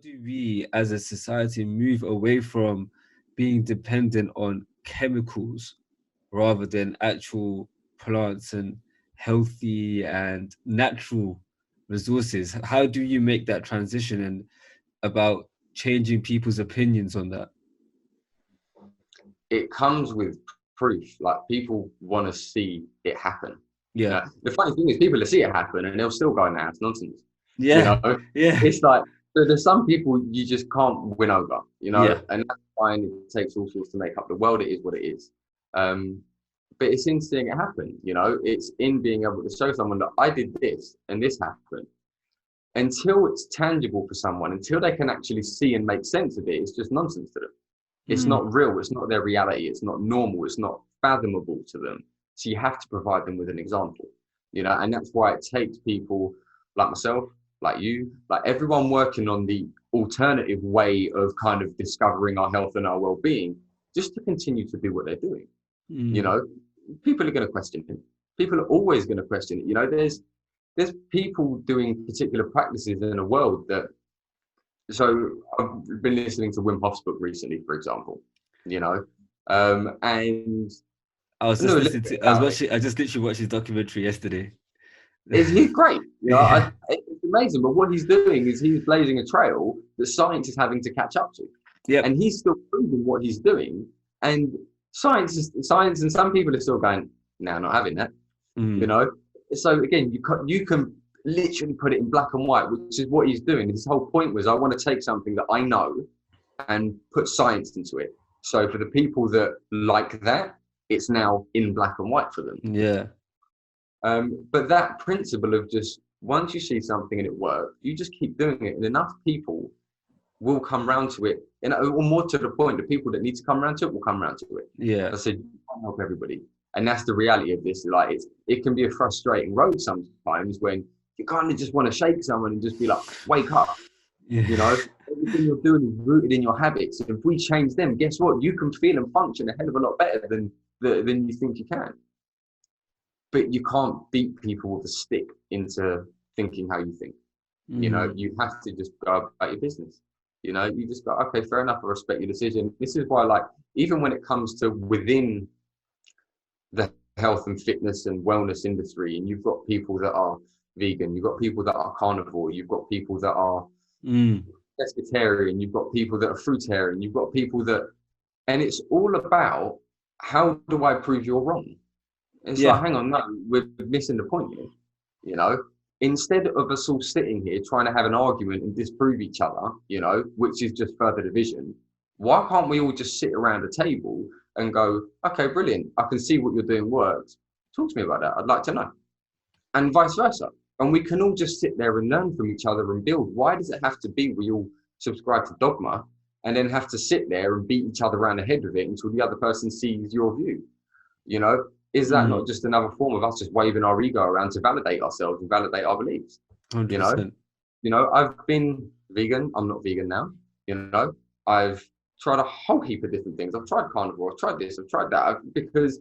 do we as a society move away from being dependent on chemicals rather than actual plants and healthy and natural resources? How do you make that transition and about changing people's opinions on that? It comes with proof. Like, people want to see it happen. Yeah. The funny thing is, people will see it happen and they'll still go, nah, it's nonsense. Yeah. Yeah. It's like, there's some people you just can't win over, Yeah. and that's fine. It takes all sorts to make up the world. It is what it is. But it's in seeing it happen, it's in being able to show someone that I did this and this happened. Until it's tangible for someone, until they can actually see and make sense of it, it's just nonsense to them. It's not real. It's not their reality. It's not normal. It's not fathomable to them. So you have to provide them with an example, and that's why it takes people like myself, like you, like everyone working on the alternative way of kind of discovering our health and our well-being, just to continue to do what they're doing. People are going to question it. People are always going to question it. There's people doing particular practices in the world that, so I've been listening to Wim Hof's book recently, for example, and I was just listening to, I just literally watched his documentary yesterday. He's great. It's amazing. But what he's doing is he's blazing a trail that science is having to catch up to. Yeah. And he's still proving what he's doing. And science, and some people are still going, no, not having that. So again, you can literally put it in black and white, which is what he's doing. His whole point was, I want to take something that I know and put science into it. So for the people that like that, it's now in black and white for them. Yeah. But that principle of just, once you see something and it works, you just keep doing it, and enough people will come round to it. Or more to the point, the people that need to come around to it will come around to it. Yeah. I said, you can't help everybody. And that's the reality of this. Like, it can be a frustrating road sometimes when you kind of just want to shake someone and just be like, wake up. Yeah. Everything you're doing is rooted in your habits. And if we change them, guess what? You can feel and function a hell of a lot better than you think you can. But you can't beat people with a stick into thinking how you think. You have to just go about your business. You just go, okay, fair enough, I respect your decision. This is why, like, even when it comes to within the health and fitness and wellness industry, and you've got people that are vegan, you've got people that are carnivore, you've got people that are pescatarian, you've got people that are fruitarian, you've got people that, and it's all about, how do I prove you're wrong? It's like, hang on, no, we're missing the point here. Instead of us all sitting here trying to have an argument and disprove each other, which is just further division, why can't we all just sit around a table and go, okay, brilliant, I can see what you're doing works. Talk to me about that. I'd like to know. And vice versa. And we can all just sit there and learn from each other and build. Why does it have to be we all subscribe to dogma and then have to sit there and beat each other around the head with it until the other person sees your view? Is that not just another form of us just waving our ego around to validate ourselves and validate our beliefs? 100%. I've been vegan. I'm not vegan now. I've tried a whole heap of different things. I've tried carnivore. I've tried this. I've tried that. Because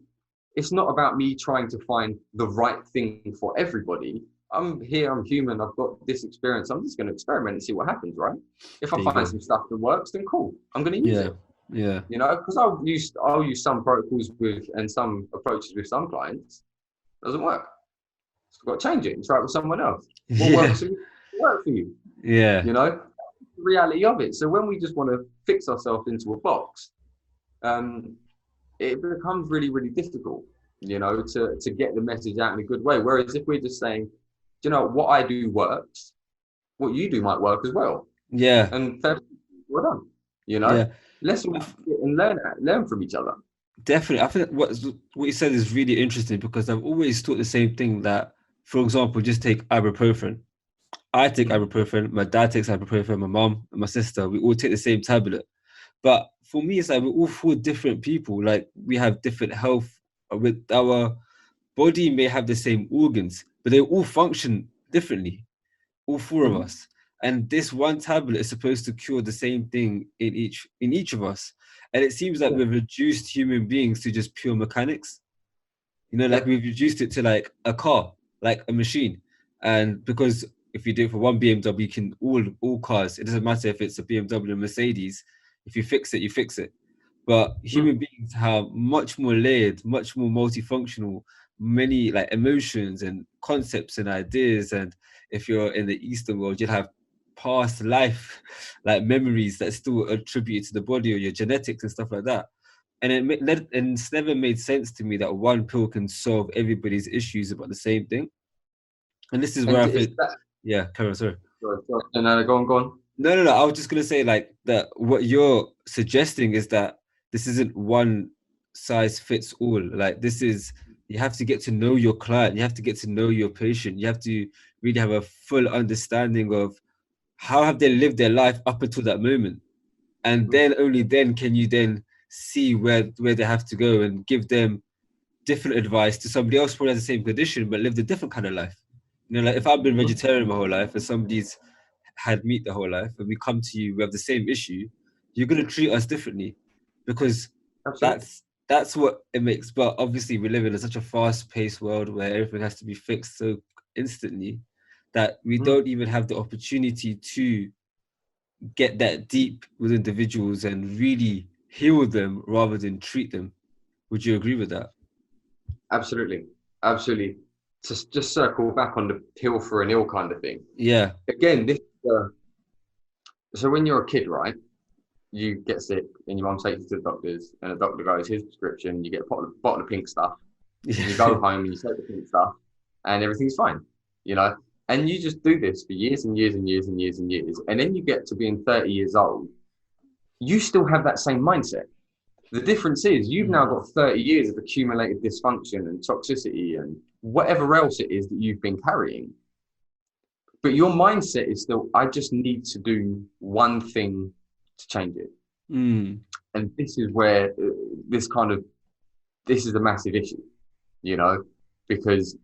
it's not about me trying to find the right thing for everybody. I'm here. I'm human. I've got this experience. I'm just going to experiment and see what happens, right? If I find some stuff that works, then cool. I'm going to use it. Yeah. Because I'll use some protocols and some approaches with some clients. Doesn't work. So I've got to change it and try it with someone else. What works for you, work for you. Yeah. The reality of it. So when we just want to fix ourselves into a box, it becomes really, really difficult, to get the message out in a good way. Whereas if we're just saying, what I do works, what you do might work as well. Yeah. And well done. Yeah. Let's all sit and learn from each other. Definitely. I think what you said is really interesting, because I've always thought the same thing, that, for example, just take ibuprofen. I take ibuprofen, my dad takes ibuprofen, my mom and my sister, we all take the same tablet. But for me, it's like we're all four different people. Like, we have different health. With our body may have the same organs, but they all function differently, all four of us. And this one tablet is supposed to cure the same thing in each of us. And it seems like we've reduced human beings to just pure mechanics. Like we've reduced it to like a car, like a machine. And because if you do it for one BMW, you can all cars. It doesn't matter if it's a BMW or Mercedes. If you fix it, you fix it. But human beings have much more layered, much more multifunctional, many like emotions and concepts and ideas. And if you're in the Eastern world, you'd have past life like memories that still attribute to the body or your genetics and stuff like that. And and it's never made sense to me that one pill can solve everybody's issues about the same thing. And this is where I think, yeah, Karen, sorry. No, go on. No. I was just gonna say like that. What you're suggesting is that this isn't one size fits all. Like this is, you have to get to know your client. You have to get to know your patient. You have to really have a full understanding of how have they lived their life up until that moment, and then only then can you then see where they have to go and give them different advice to somebody else probably has the same condition but lived a different kind of life. You know, like if I've been vegetarian my whole life and somebody's had meat the whole life and we come to you, we have the same issue, you're going to treat us differently because that's what it makes. But obviously we live in such a fast-paced world where everything has to be fixed so instantly that we don't even have the opportunity to get that deep with individuals and really heal them rather than treat them. Would you agree with that? Absolutely. To just circle back on the pill for an ill kind of thing. Yeah. Again, so when you're a kid, right, you get sick and your mum takes you to the doctors and the doctor goes, here's a prescription, you get a bottle of pink stuff. And you go home and you take the pink stuff and everything's fine, you know? And you just do this for years and years and years and years and years. And then you get to being 30 years old, you still have that same mindset. The difference is you've now got 30 years of accumulated dysfunction and toxicity and whatever else it is that you've been carrying. But your mindset is still, I just need to do one thing to change it. And this is where this is a massive issue, you know, because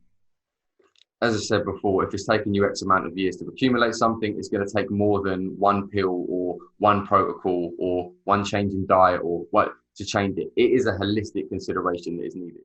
as I said before, if it's taking you X amount of years to accumulate something, it's going to take more than one pill or one protocol or one change in diet or what to change it. It is a holistic consideration that is needed.